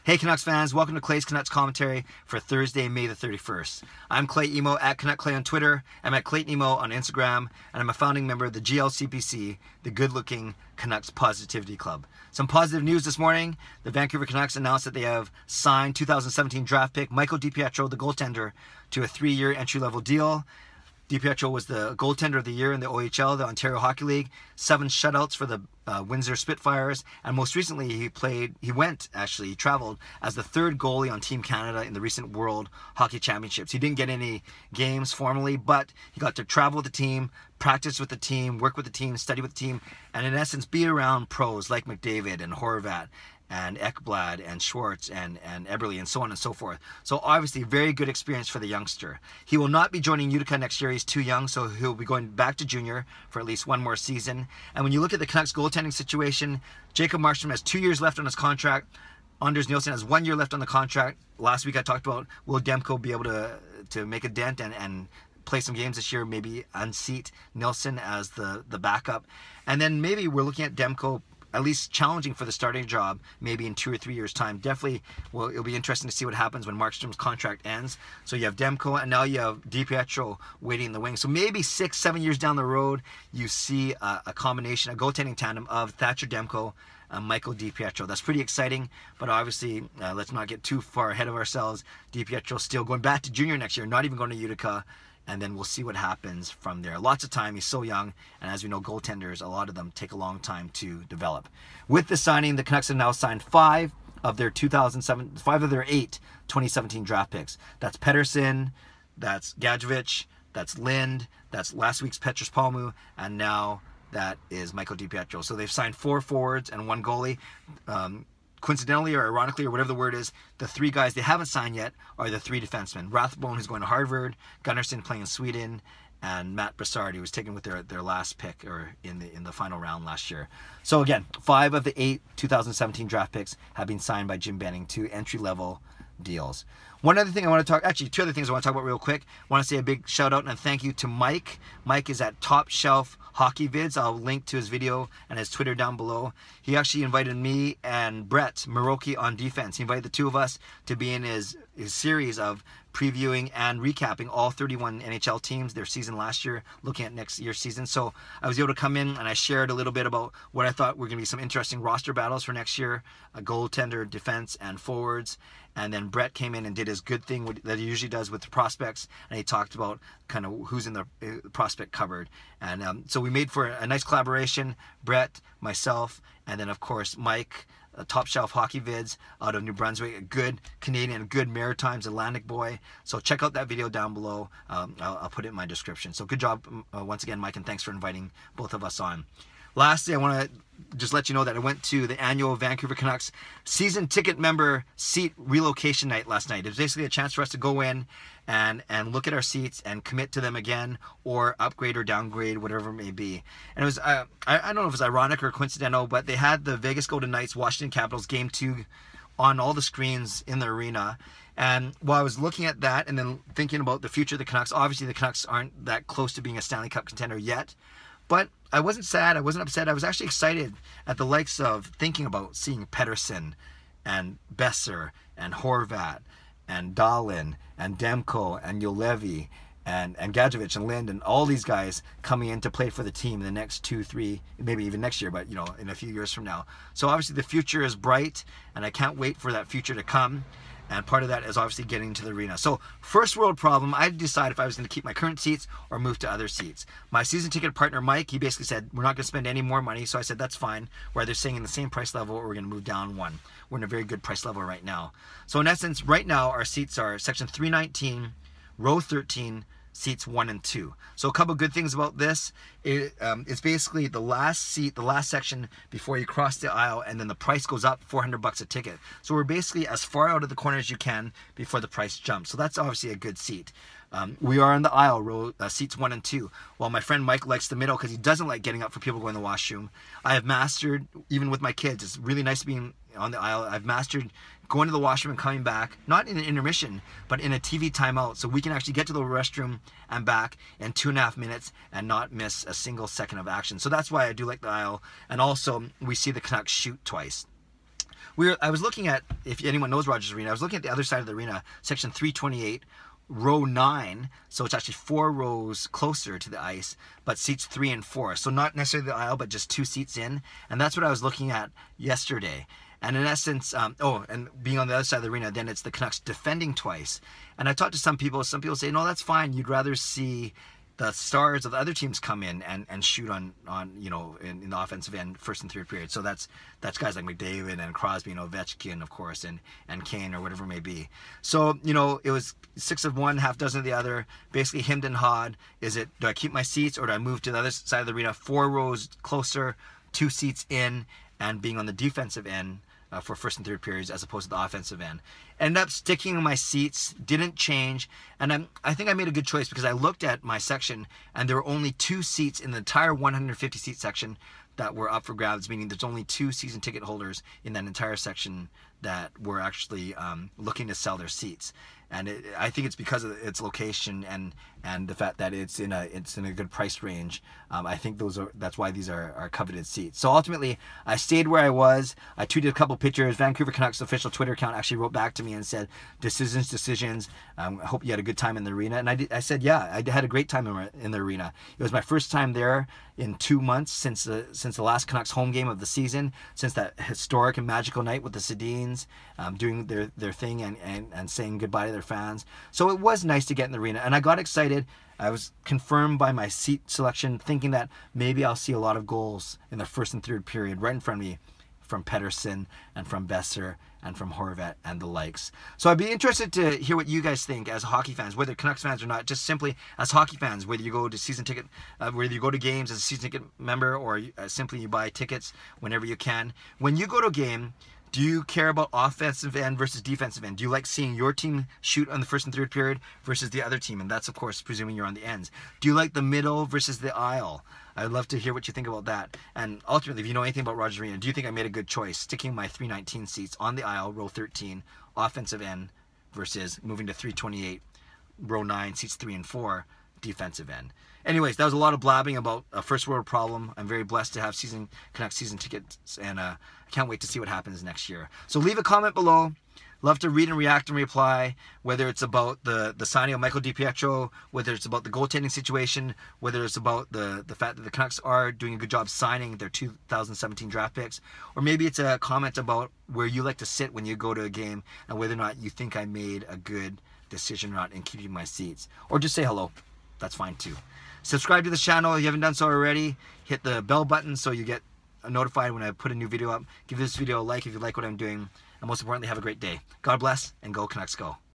Hey Canucks fans, welcome to Clay's Canucks commentary for Thursday, May the 31st. I'm Clay Emo at Canuck Clay on Twitter. I'm at Clayton Emo on Instagram, and I'm a founding member of the GLCPC, the Good Looking Canucks Positivity Club. Some positive news this morning. The Vancouver Canucks announced that they have signed 2017 draft pick Michael DiPietro, the goaltender, to a 3-year entry-level deal. DiPietro was the goaltender of the year in the OHL, the Ontario Hockey League, 7 shutouts for the Windsor Spitfires, and most recently he traveled as the 3rd goalie on Team Canada in the recent World Hockey Championships. He didn't get any games formally, but he got to travel with the team, practice with the team, work with the team, study with the team, and in essence be around pros like McDavid and Horvat and Ekblad and Schwartz and Eberle and so on and so forth. So obviously very good experience for the youngster. He will not be joining Utica next year. He's too young, so he'll be going back to junior for at least one more season. And when you look at the Canucks goaltending situation, Jacob Markstrom has 2 years left on his contract. Anders Nilsson has 1 year left on the contract. Last week I talked about will Demko be able to make a dent and play some games this year, maybe unseat Nilsson as the backup. And then maybe we're looking at Demko at least challenging for the starting job maybe in 2 or 3 years' time. Definitely, well, it'll be interesting to see what happens when Markstrom's contract ends. So you have Demko, and now you have DiPietro waiting in the wing. So maybe 6-7 years down the road, you see a combination, a goaltending tandem of Thatcher Demko and Michael DiPietro. That's pretty exciting, but obviously, let's not get too far ahead of ourselves. DiPietro still going back to junior next year, not even going to Utica. And then we'll see what happens from there. Lots of time. He's so young. And as we know, goaltenders, a lot of them take a long time to develop. With the signing, the Canucks have now signed 5 of their 8 2017 draft picks. That's Pettersson, that's Gadjevich, that's Lind, that's last week's Petrus Palmu, and now that is Michael DiPietro. So they've signed 4 forwards and 1 goalie. Coincidentally or ironically or whatever the word is, the 3 guys they haven't signed yet are the 3 defensemen. Rathbone, who's going to Harvard, Gunnarsson playing in Sweden, and Matt Brassard, who was taken with their last pick or in the final round last year. So again, 5 of the 8 2017 draft picks have been signed by Jim Benning to entry-level deals. One other thing I want to talk, actually 2 other things I want to talk about real quick. I want to say a big shout out and thank you to Mike. Mike is at Top Shelf Hockey Vids. I'll link to his video and his Twitter down below. He actually invited me and Brett Maroki on defense. He invited the 2 of us to be in his series of previewing and recapping all 31 NHL teams, their season last year, looking at next year's season. So I was able to come in and I shared a little bit about what I thought were going to be some interesting roster battles for next year, a goaltender, defense, and forwards. And then Brett came in and did his good thing that he usually does with the prospects, and he talked about kind of who's in the prospect cupboard. And so we made for a nice collaboration, Brett, myself, and then of course Mike, Top Shelf Hockey Vids out of New Brunswick, a good Canadian, a good Maritimes Atlantic boy. So check out that video down below. I'll put it in my description. So good job once again, Mike, and thanks for inviting both of us on. Lastly, I want to just let you know that I went to the annual Vancouver Canucks season ticket member seat relocation night last night. It was basically a chance for us to go in and look at our seats and commit to them again, or upgrade or downgrade, whatever it may be. And it was, I don't know if it was ironic or coincidental, but they had the Vegas Golden Knights Washington Capitals Game 2 on all the screens in the arena. And while I was looking at that and then thinking about the future of the Canucks, obviously the Canucks aren't that close to being a Stanley Cup contender yet. But I wasn't sad, I wasn't upset, I was actually excited at the likes of thinking about seeing Pettersson and Besser and Horvat and Dahlin and Demko and Juolevi and Gadjevich and Lind and all these guys coming in to play for the team in the next 2, 3, maybe even next year, but in a few years from now. So obviously the future is bright, and I can't wait for that future to come. And part of that is obviously getting to the arena. So first world problem, I had to decide if I was going to keep my current seats or move to other seats. My season ticket partner, Mike, he basically said, we're not going to spend any more money. So I said, that's fine. We're either staying in the same price level or we're going to move down 1. We're in a very good price level right now. So in essence, right now, our seats are section 319, row 13, seats 1 and 2. So a couple of good things about this. It's basically the last seat, the last section before you cross the aisle, and then the price goes up $400 a ticket. So we're basically as far out of the corner as you can before the price jumps. So that's obviously a good seat. We are in the aisle, row seats 1 and 2. While my friend Mike likes the middle because he doesn't like getting up for people going to the washroom. I have mastered, even with my kids, it's really nice being on the aisle. I've mastered going to the washroom and coming back, not in an intermission, but in a TV timeout, so we can actually get to the restroom and back in 2.5 minutes and not miss a single second of action. So that's why I do like the aisle. And also, we see the Canucks shoot twice. I was looking at, if anyone knows Rogers Arena, I was looking at the other side of the arena, section 328, row 9, so it's actually 4 rows closer to the ice, but seats 3 and 4. So not necessarily the aisle, but just 2 seats in. And that's what I was looking at yesterday. And in essence, and being on the other side of the arena, then it's the Canucks defending twice. And I talked to some people say, no, that's fine. You'd rather see the stars of the other teams come in and shoot on in the offensive end, first and third period. So that's guys like McDavid and Crosby and Ovechkin, of course, and Kane or whatever it may be. So, it was 6 of one, half dozen of the other, basically hemmed and hawed. Do I keep my seats or do I move to the other side of the arena, 4 rows closer, 2 seats in, and being on the defensive end for first and third periods as opposed to the offensive end? Ended up sticking in my seats, didn't change, and I think I made a good choice because I looked at my section and there were only 2 seats in the entire 150 seat section that were up for grabs, meaning there's only 2 season ticket holders in that entire section that were actually looking to sell their seats. And I think it's because of its location and the fact that it's in a good price range. I think that's why these are coveted seats. So ultimately, I stayed where I was. I tweeted a couple pictures. Vancouver Canucks official Twitter account actually wrote back to me and said, "Decisions. I hope you had a good time in the arena." And I said, yeah, I had a great time in the arena. It was my first time there in 2 months since the last Canucks home game of the season, since that historic and magical night with the Sedins doing their thing and saying goodbye to their fans. So it was nice to get in the arena, and I got excited. I was confirmed by my seat selection, thinking that maybe I'll see a lot of goals in the first and third period right in front of me from Pettersson and from Besser and from Horvat and the likes. So I'd be interested to hear what you guys think as hockey fans, whether Canucks fans or not, just simply as hockey fans, whether you go to games as a season ticket member or simply you buy tickets whenever you can. When you go to a game, do you care about offensive end versus defensive end? Do you like seeing your team shoot on the first and third period versus the other team? And that's, of course, presuming you're on the ends. Do you like the middle versus the aisle? I'd love to hear what you think about that. And ultimately, if you know anything about Rogers Arena, do you think I made a good choice sticking my 319 seats on the aisle, row 13, offensive end, versus moving to 328, row 9, seats 3 and 4, defensive end? Anyways, that was a lot of blabbing about a first world problem. I'm very blessed to have Canucks season tickets, and I can't wait to see what happens next year. So leave a comment below. Love to read and react and reply, whether it's about the signing of Michael DiPietro, whether it's about the goaltending situation, whether it's about the fact that the Canucks are doing a good job signing their 2017 draft picks, or maybe it's a comment about where you like to sit when you go to a game and whether or not you think I made a good decision or not in keeping my seats. Or just say hello. That's fine too. Subscribe to the channel if you haven't done so already. Hit the bell button so you get notified when I put a new video up. Give this video a like if you like what I'm doing. And most importantly, have a great day. God bless, and go Canucks go.